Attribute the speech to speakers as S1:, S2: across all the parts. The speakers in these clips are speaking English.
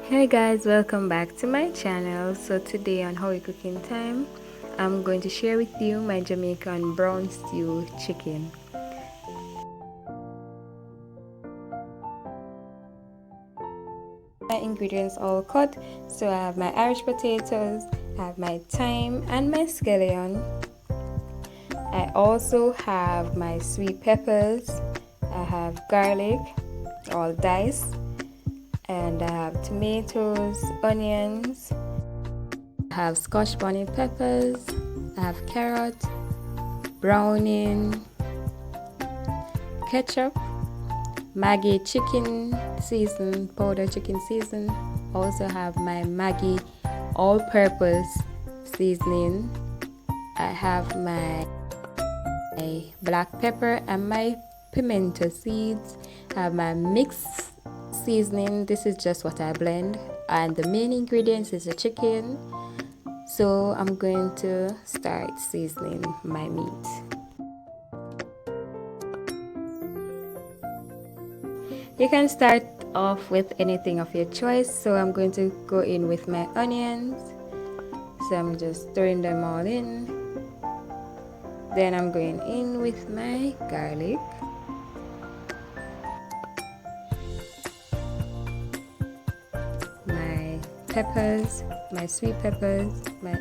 S1: Hey guys, welcome back to my channel. So today on How We Cooking Time, I'm going to share with you my Jamaican brown stew chicken. My ingredients all cut. So I have my Irish potatoes, I have my thyme and my scallion. I also have my sweet peppers, I have garlic, all diced, and I have tomatoes, onions, I have Scotch Bonnet peppers, I have carrot, browning, ketchup, Maggi chicken season, powder chicken season. Also have my Maggi All-purpose seasoning. I have my black pepper and my pimento seeds. I have my mixed seasoning. This is just what I blend, and the main ingredients is the chicken. So I'm going to start seasoning my meat. You can start off with anything of your choice. So I'm going to go in with my onions. So I'm just throwing them all in. Then I'm going in with my garlic. My peppers, my sweet peppers,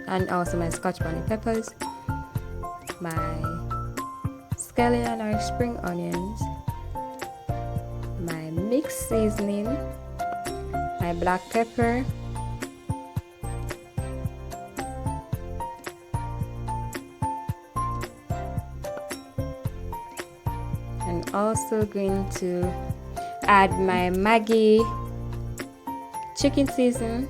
S1: and also my Scotch Bonnet peppers. My scallion or spring onions. My mixed seasoning, my black pepper, and also going to add my Maggi chicken season.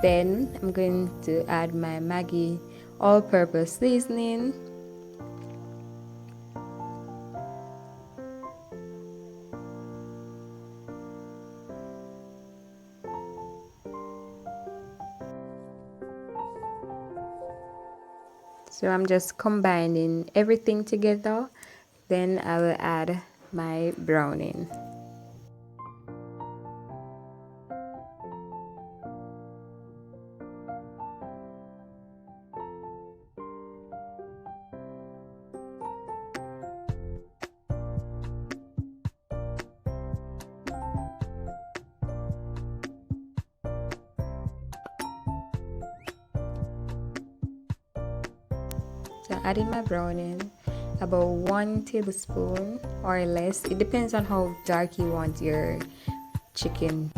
S1: Then I'm going to add my Maggi all-purpose seasoning. So I'm just combining everything together. Then I will add my browning. So adding my browning, about 1 tablespoon or less. It depends on how dark you want your chicken.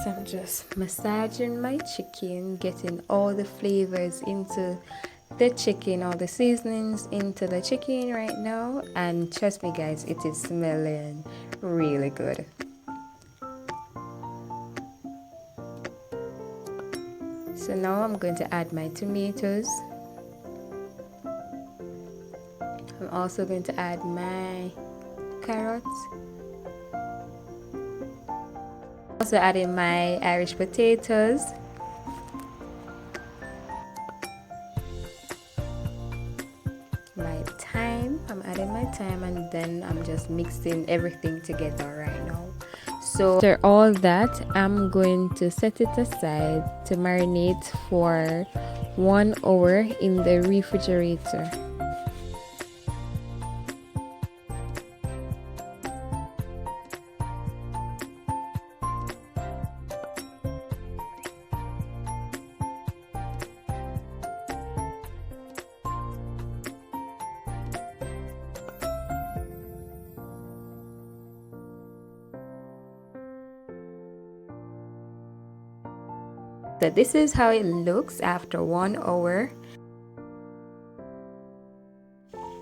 S1: So I'm just massaging my chicken, getting all the flavors into the chicken, all the seasonings into the chicken right now, and trust me guys, it is smelling really good. So now I'm going to add my tomatoes. I'm also going to add my carrots. Also adding my Irish potatoes. My thyme, I'm adding my thyme, and then I'm just mixing everything together right now. So after all that, I'm going to set it aside to marinate for 1 hour in the refrigerator. So this is how it looks after 1 hour.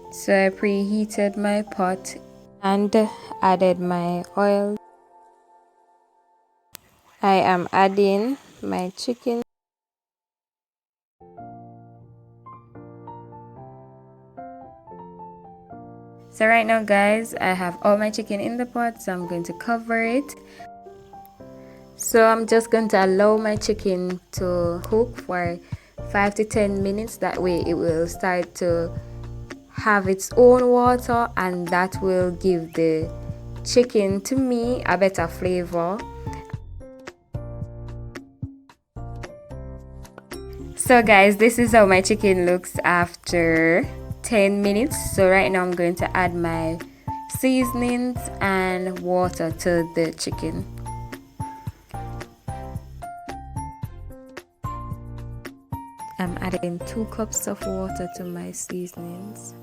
S1: So I preheated my pot and added my oil. I am adding my chicken. So right now guys, I have all my chicken in the pot, so I'm going to cover it. So I'm just going to allow my chicken to cook for 5 to 10 minutes. That way it will start to have its own water, and that will give the chicken, to me, a better flavor. So guys, this is how my chicken looks after 10 minutes. So right now I'm going to add my seasonings and water to the chicken. I'm adding 2 cups of water to my seasonings.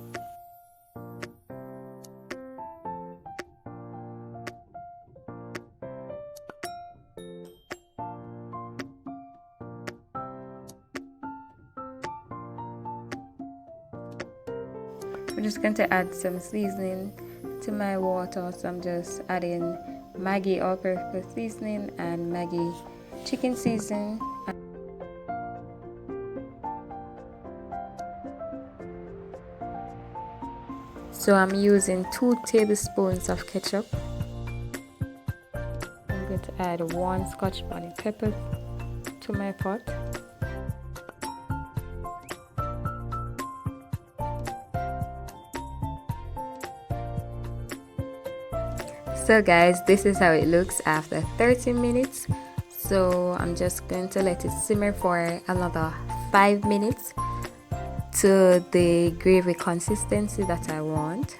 S1: I'm just going to add some seasoning to my water, so I'm just adding Maggi All-purpose seasoning and Maggi chicken seasoning. So I'm using 2 tablespoons of ketchup. I'm going to add 1 Scotch Bonnet pepper to my pot. So guys, this is how it looks after 30 minutes. So I'm just going to let it simmer for another 5 minutes to the gravy consistency that I want.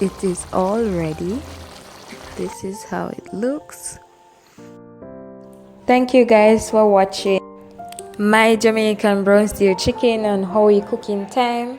S1: It is all ready. This is how it looks. Thank you guys for watching my Jamaican brown stew chicken on Hoey cooking time.